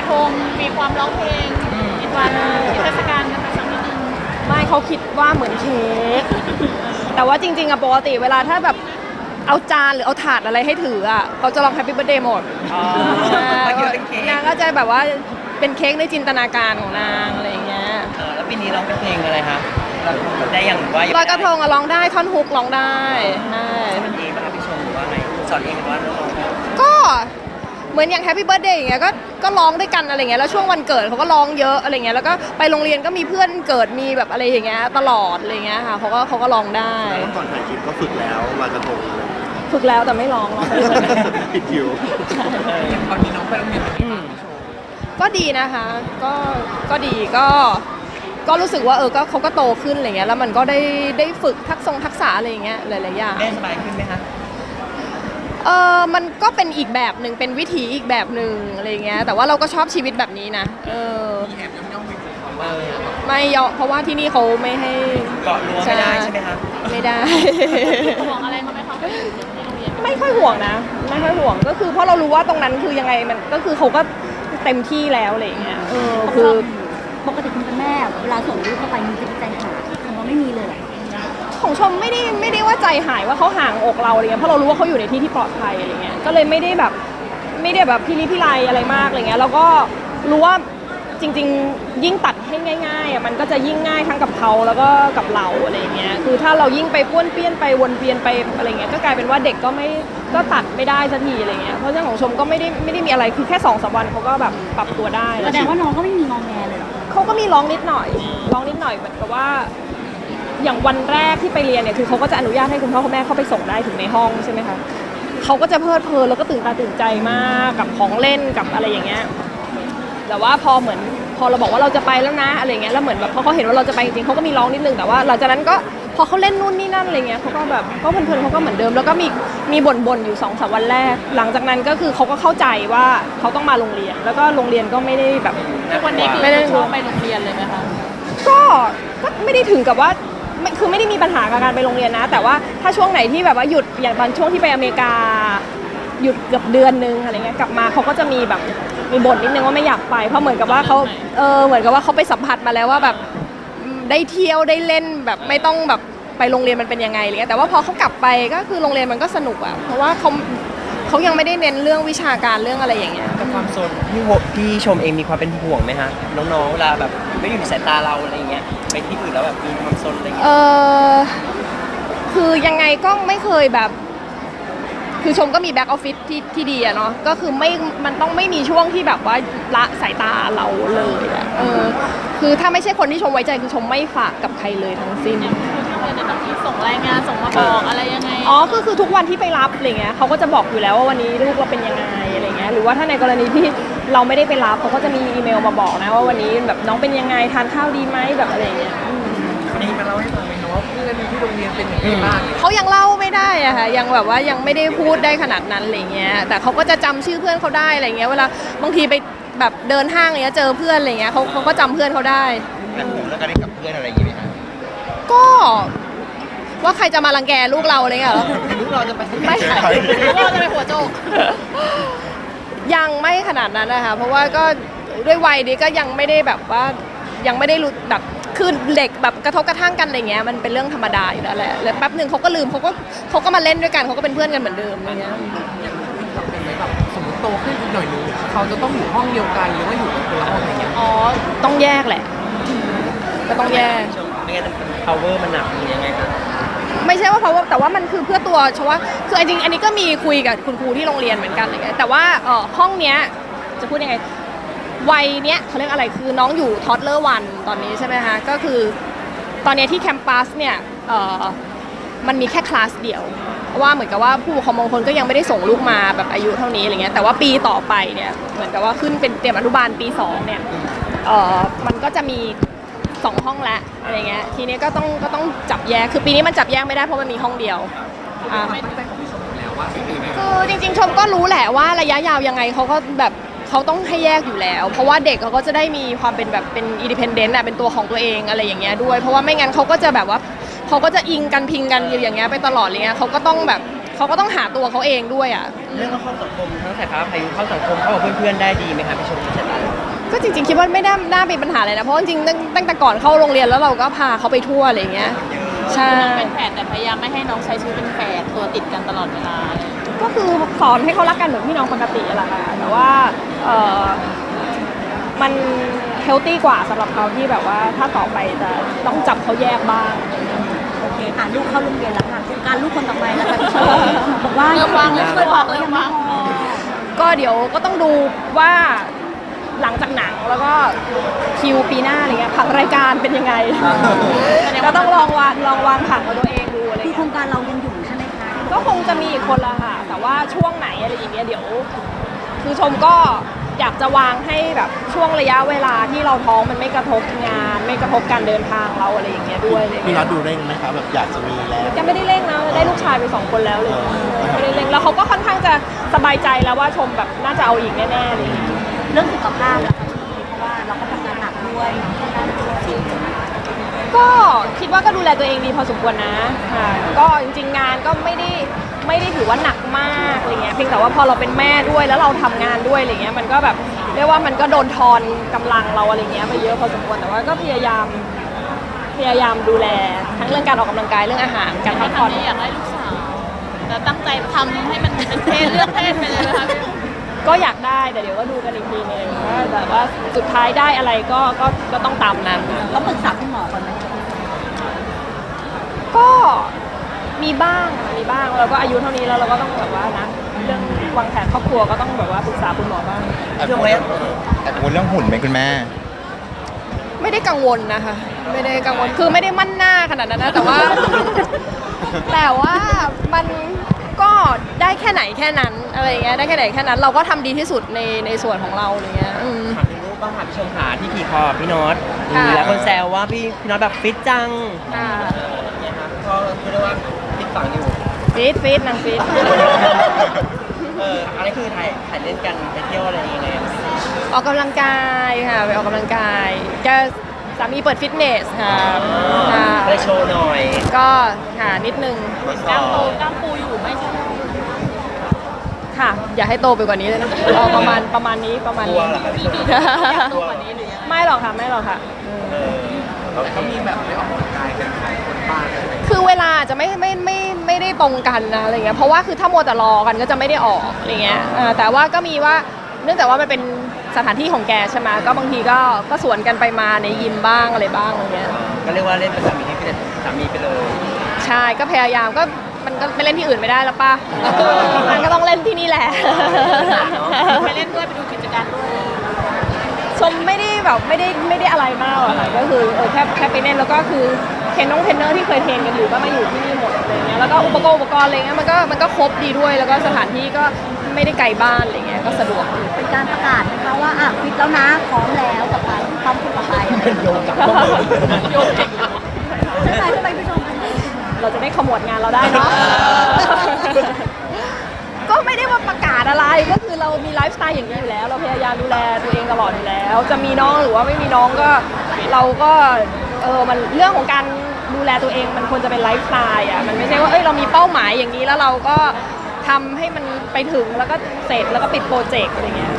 ทงมีความร้องเพลงมีวันมีเทศกาลกันไปสักนิดนึงไม่เขาคิดว่าเหมือนเค้กแต่ว่าจริงๆอะปกติเวลาถ้าแบบเอาจานหรือเอาถาดอะไรให้ถืออะเขาจะลอง Happy Birthday หมดนางก็จะแบบว่าเป็นเค้กในจินตนาการของนางอะไรอย่างเงี้ยแล้วปีนี้ร้องเป็นเพลงอะไรคะได้อย่างว่าลอยกระทงอะร้องได้ท่อนฮุกร้องได้ใช่มันเองป่ะคะพี่ชมหรือว่าไงสอนเองหรือว่าน้องก็เหมือนอย่าง Happy Birthday อย่างเงี้ยก็ร้องด้วยกันอะไรเงี้ยแล้วช่วงวันเกิดเขาก็ร้องเยอะอะไรเงี้ยแล้วก็ไปโรงเรียนก็มีเพื่อนเกิดมีแบบอะไรอย่างเงี้ยตลอดอะไรเงี้ยค่ะเขาก็ร้องได้แล้วก่อนถ่ายคลิปก็ฝึกแล้วลอยกระทงฝึกแล้วแต่ไม่ร้องผิดคิวตอนนี้น้องไปโรงเรียนก็ดีนะคะก็ดีก็รู้สึกว่าก็เขาก็โตขึ้นอะไรเงี้ยแล้วมันก็ได้ฝึกทักษะอะไรอย่างเงี้ยหลายๆอย่างได้สบายขึ้นไหมคะมันก็เป็นอีกแบบหนึ่งเป็นวิถีอีกแบบหนึ่งอะไรเงี้ยแต่ว่าเราก็ชอบชีวิตแบบนี้นะแอบย่องไปถึงเขาว่าไม่ยอมเพราะว่าที่นี่เขาไม่ให้เกาะรั้วไม่ได้ใช่ไหมคะไม่ได้ห่วงอะไรเขาไหมคะไม่ค่อยห่วงนะไม่ค่อยห่วงก็คือเพราะเรารู้ว่าตรงนั้นคือยังไงมันก็คือเขาก็เต็มที่แล้วอะไรเงี้ยคือปกติคุณเป็นแม่เวลาส่งลูกเข้าไปมีใจหายของเราไม่มีเลยของชมไม่ได้ว่าใจหายว่าเขาห่างอกเราอะไรเงี้ยเพราะเรารู้ว่าเขาอยู่ในที่ที่ปลอดภัยอะไรเงี้ยก็เลยไม่ได้แบบพิริพิไรอะไรมากอะไรเงี้ยแล้วก็รู้ว่าจริงๆยิ่งตัดให้ง่ายๆมันก็จะยิ่งง่ายทั้งกับเขาแล้วก็กับเราอะไรเงี้ยคือถ้าเรายิ่งไปป้วนเปี้ยนไปวนเวียนไปอะไรเงี้ยก็กลายเป็นว่าเด็กก็ตัดไม่ได้สักทีอะไรเงี้ยเพราะฉะนั้นของชมก็ไม่ได้มีอะไรคือแค่2-3 วันเขาก็แบบปรับตัวได้แสดงว่าน้องก็ไม่มีงอแงเลยเขาก็มีร้องนิดหน่อยเหมือนกับว่าอย่างวันแรกที่ไปเรียนเนี่ยคือเขาก็จะอนุญาตให้คุณพ่อคุณแม่เข้าไปส่งได้ถึงในห้องใช่ไหมคะเขาก็จะเพลิดเพลินแล้วก็ตื่นตาตื่นใจมากกับของเล่นกับอะไรอย่างเงี้ยแต่ว่าพอเราบอกว่าเราจะไปแล้วนะอะไรเงี้ยแล้วเหมือนแบบพอเขาเห็นว่าเราจะไปจริงเขาก็มีร้องนิดนึงแต่ว่าหลังจากนั้นก็พอเขาเล่นนู่นนี่นั่นอะไรเงี้ยเขาก็แบบก็เพลินเขาก็เหมือนเดิมแล้วก็มีบ่นอยู่2-3 วันแรกหลังจากนั้นก็คือเขาก็เข้าใจว่าเขาต้องมาโรงเรียนแล้วก็โรงเรียนก็ไม่ได้แบบวันนี้คือชอบไปโรงเรียนเลยไหมคะก็ไม่ได้ถึงกับว่าคือไม่ได้มีปัญหากับการไปโรงเรียนนะแต่ว่าถ้าช่วงไหนที่แบบว่าหยุดอย่างตอนช่วงที่ไปอเมริกาหยุดเกือบเดือนนึงอะไรเงี้ยกลับมาเขาก็จะมีแบบมีบ่นนิดนึงว่าไม่อยากไปเพราะเหมือนกับว่าเขาเหมือนกับว่าเขาไปสัมผัสมาแล้วว่าแบบได้เที่ยวได้เล่นแบบไม่ต้องแบบไปโรงเรียนมันเป็นยังไงอะไรเงี้ยแต่ว่าพอเขากลับไปก็คือโรงเรียนมันก็สนุกอะเพราะว่าเขายังไม่ได้เน้นเรื่องวิชาการเรื่องอะไรอย่างเงี้ยแต่ความโซนพี่ชมเองมีความเป็นห่วงไหมคะน้องๆเวลาแบบไม่อยู่ในสายตาเราอะไรเงี้ยไปที่อื่นแล้วแบบมีความโซนอะไรเงี้ยคือยังไงก็ไม่เคยแบบคือชมก็มีแบ็กออฟฟิศที่ดีอะเนาะก็คือมันต้องไม่มีช่วงที่แบบว่าละสายตาเราเลยอะคือถ้าไม่ใช่คนที่ชมไว้ใจคือชมไม่ฝากกับใครเลยทั้งสิ้นส่งรายงานส่งมาบอกอะไรยังไงก็คือทุกวันที่ไปรับอะไรเงี้ยเขาก็จะบอกอยู่แล้วว่าวันนี้ลูกเราเป็นยังไงอะไรเงี้ยหรือว่าถ้าในกรณีที่เราไม่ได้ไปรับเขาก็จะมีอีเมลมาบอกนะว่าวันนี้แบบน้องเป็นยังไงทานข้าวดีไหมแบบอะไรเงี้ยนี่มาเล่าให้ฟังไหมคะว่าเพื่อนที่โรงเรียนเป็นยังไงบ้างเขายังเล่าไม่ได้อะค่ะยังแบบว่ายังไม่ได้พูดได้ขนาดนั้นอะไรเงี้ยแต่เขาก็จะจำชื่อเพื่อนเขาได้อะไรเงี้ยเวลาบางทีไปแบบเดินห้างอะไรเงี้ยเจอเพื่อนอะไรเงี้ยเขาก็จำเพื่อนเขาได้แล้วก็ได้กับเพื่อนอะไรอย่างงี้ไหมคะก็ว่าใครจะมารังแกลูกเราอะไรเงี้ยเหรอลูกเราจะไปไม่ลูกเราจะไปหัวโจกยังไม่ขนาดนั้นนะคะเพราะว่าก็ด้วยวัยนี้ก็ยังไม่ได้แบบว่ายังไม่ได้รู้แบบคือเด็กแบบกระทบกระทั่งกันอะไรเงี้ยมันเป็นเรื่องธรรมดาอยู่แล้วแหละแล้วแป๊บนึงเขาก็ลืมเขาก็มาเล่นด้วยกันเขาก็เป็นเพื่อนกันเหมือนเดิมอะไรเงี้ยแบบสมมติโตขึ้นอีกหน่อยนึงเขาจะต้องอยู่ห้องเดียวกันหรือว่าอยู่คนละห้องอะไรเงี้ยต้องแยกแหละก็ต้องแยกไม่งั้น power มันหนักหรือยังไงคะไม่ใช่ว่า power แต่ว่ามันคือเพื่อตัวเพราะว่าคือจริงอันนี้ก็มีคุยกับคุณครูที่โรงเรียนเหมือนกันอะไรเงี้ยแต่ว่าห้องเนี้ยจะพูดยังไงวัยเนี้ยเขาเรียกอะไรคือน้องอยู่ทอดเลอร์วันตอนนี้ใช่ไหมคะก็คือตอนนี้ที่แคมปัสเนี่ยมันมีแค่คลาสเดียวเพราะว่าเหมือนกับว่าผู้ปกครองบางคนก็ยังไม่ได้ส่งลูกมาแบบอายุเท่านี้อะไรเงี้ยแต่ว่าปีต่อไปเนี่ยเหมือนกับว่าขึ้นเป็นเตรียมอนุบาลปี2เนี่ยมันก็จะมี2 ห้องแล้วอะไรเงี้ยทีนี้ก็ต้องจับแยกคือปีนี้มันจับแยกไม่ได้เพราะมันมีห้องเดียวคือจริงๆชมก็รู้แหละว่าระยะยาวยังไงเขาก็แบบเขาต้องให้แยกอยู่แล้วเพราะว่าเด็กเขาก็จะได้มีความเป็นแบบเป็นอินดิเพนเดนต์เป็นตัวของตัวเองอะไรอย่างเงี้ยด้วยเพราะว่าไม่งั้นเขาก็จะแบบว่าเขาก็จะอิงกันพิงกันอยู่อย่างเงี้ยไปตลอดเลยเงี้ยเขาก็ต้องหาตัวเขาเองด้วยอ่ะเรื่องเข้าสังคมทั้งสายฟ้าพายุเข้าสังคมเข้ากับเพื่อนๆได้ดีไหมคะพี่ชม ก็จริงๆคิดว่าไม่น่าเป็นปัญหาเลยนะเพราะจริงๆตั้งแต่ก่อนเข้าโรงเรียนแล้วเราก็พาเขาไปทั่วอะไรอย่างเงี้ยใช่ น้องเป็นแฝดแต่พยายามไม่ให้น้องใช้ชีวิตเป็นแฝดตัวติดกันตลอดเวลา ก็คือสอนให้เขารักกันเหมือนพี่น้องปกติแหละค่ะแต่ว่ามันเฮลตี้กว่าสำหรับเขาที่แบบว่าถ้าต่อไปจะต้องจับเขาแยกบ้าง โอเคลูกเข้าโรงเรียนแล้วค่ะการลูกคนต่อไปแล้วค่ะพี่ชมบอกว่า เริ่มวางเลย เคยบอกแล้วยังไม่พอ ก็เดี๋ยวก็ต้องดูว่าหลังจากหนังแล้วก็คิวปีหน้าอะไรเงี้ยผังรายการเป็นยังไงก็ต้องลองวางผังของตัวเองดูอะไร คือโคร เงี้ย งการเรายังอยู่ใช่ไหมคะ ก็คงจะมีอีกคนละค่ะแต่ว่าช่วงไหนอะไรอย่างเงี้ยเดี๋ยวคือชมก็อยากจะวางให้แบบช่วงระยะเวลาที่เราท้องมันไม่กระทบงาน ไม่กระทบการเดินทางเราอะไรอย่างเงี้ยด้วยอะไร พี่ เงี้ น็ ย อตดูเร่งไหมคะแบบอยากจะมีแล้ว ยังไม่ได้เร่งนะได้ลูกชายไป2 คนแล้วเลยไม่ได้เร่งแล้วเขาก็ค่อนข้างจะสบายใจแล้วว่าชมแบบน่าจะเอาอีกแน่ๆเลย เรื่องสุขภาพล่ะคะพี่เพราะว่าเราก็ทำงานหนักด้วยการดูแล ก็คิดว่าก็ดูแลตัวเองดีพอสมควรนะค่ะก็จริงๆงานก็ไม่ได้ถือว่าหนักมากอะไรเงี้ยเพียงแต่ว่าพอเราเป็นแม่ด้วยแล้วเราทำงานด้วยอะไรเงี้ยมันก็แบบเรียกว่ามันก็โดนทอนกำลังเราอะไรเงี้ยไปเยอะพอสมควรแต่ว่าก็พยายามดูแลทั้งเรื่องการออกกำลังกายเรื่องอาหารการพักผ่อน อยากได้ลูกสาวแต่ตั้งใจทำให้มันเป็นเพศเลือกเพศไปเลยนะคะพี่ ก็อยากได้แต่เดี๋ยวก็ดูกันอีกทีนึงว่าแต่ว่าสุดท้ายได้อะไรก็ต้องตามนั้น ต้องปรึกษาคุณหมอก่อนไหม ก็มีบ้างเราก็อายุเท่านี้แล้วเราก็ต้องแบบว่านะเรื่องวางแผนครอบครัวก็ต้องแบบว่าปรึกษาคุณหมอบ้าง เรื่องไว้ แต่กังวลเรื่องหุ่นไหมคุณแม่ ไม่ได้กังวลนะคะไม่ได้กังวลคือไม่ได้มั่นหน้าขนาดนั้นนะแต่ว่า แต่ว่ามันก็ได้แค่ไหนแค่นั้นอะไรอย่างเงี้ยได้แค่ไหนแค่นั้นเราก็ทำดีที่สุดในส่วนของเราอะไรเงี้ยอืม ถามถึงรูปบ้างค่ะพี่ชมขาที่ขี่คอพี่น็อต ค่ะ แล้วคนแซวว่าพี่น็อตแบบฟิตจัง ค่ะ เนี่ยครับก็คือเรียกว่าฟิตฝังอยู่ ฟีดนางฟีด อะไรคือถ่ายเล่นกันไปเที่ยวอะไรยังไง ออกกำลังกายค่ะไปออกกำลังกายจะสามีเปิดฟิตเนสค่ะค่ะ ไปโชว์หน่อย ก็ค่ะนิดนึง กล้ามโตกล้ามปูอยู่ไม่ใช่ ค่ะ อย่าให้โตไปกว่านี้เลยนะเอาประมาณนี้ประมาณ กลั นี้ วเหรอครับพี่ชม อยากโตกว่านี้หรือยังไง ไม่หรอกค่ะไม่หรอกค่ะ เขามีแบบไปออกกำลังกายกันคนบ้านอะไรไหม คือเวลาจะไม่ได้ตรงกันนะอะไรเงี้ยเพราะว่าคือถ้ามัวแต่รอกันก็จะไม่ได้ออกอะไรเงี้ยแต่ว่าก็มีว่าเนื่องจากว่ามันเป็นสถานที่ของแกใช่ไหมก็บางทีก็สวนกันไปมาในยิมบ้างอะไรบ้างอะไรเงี้ย ก็เรียกว่าเล่นเป็นสามีที่เป็นสามีไปเลย ใช่ก็พยายามก็มันก็ไปเล่นที่อื่นไม่ได้แล้วป่ะมันก็ต้องเล่นที่นี่แหละ ไปเล่นด้วยไปดูกิจการด้วย ชมไม่ได้แบบไม่ได้อะไรมากหรอกค่ะก็คือแค่ไปเล่นแล้วก็คือเทรนเนอร์ที่เคยเทรนกันอยู่ก็มาอยู่ที่นี่หมดอะไรเงี้ยแล้วก็อุปกรณ์อะไรเงี้ยมันก็ครบดีด้วยแล้วก็สถานที่ก็ไม่ได้ไกลบ้านอะไรเงี้ยก็สะดวก เป็นการประกาศนะคะว่าฟิตแล้วนะพร้อมแล้วกับการความคุณต่อไป โยงกับข้อมือ โยนเก่ง ใช่ไหมพี่ชม เราจะได้ขมวดงานเราได้เนาะ ก็ไม่ได้ว่าประกาศอะไรก็คือเรามีไลฟ์สไตล์อย่างนี้อยู่แล้ว เราพยายามดูแลตัวเองตลอดอยู่แล้ว จะมีน้องหรือว่าไม่มีน้องก็เราก็มันเรื่องของการดูแลตัวเองมันควรจะเป็นไลฟ์สไตล์อ่ะมันไม่ใช่ว่าเรามีเป้าหมายอย่างนี้แล้วเราก็ทำให้มันไปถึงแล้วก็เสร็จแล้วก็ปิดโปรเจกต์อะไรเงี้ย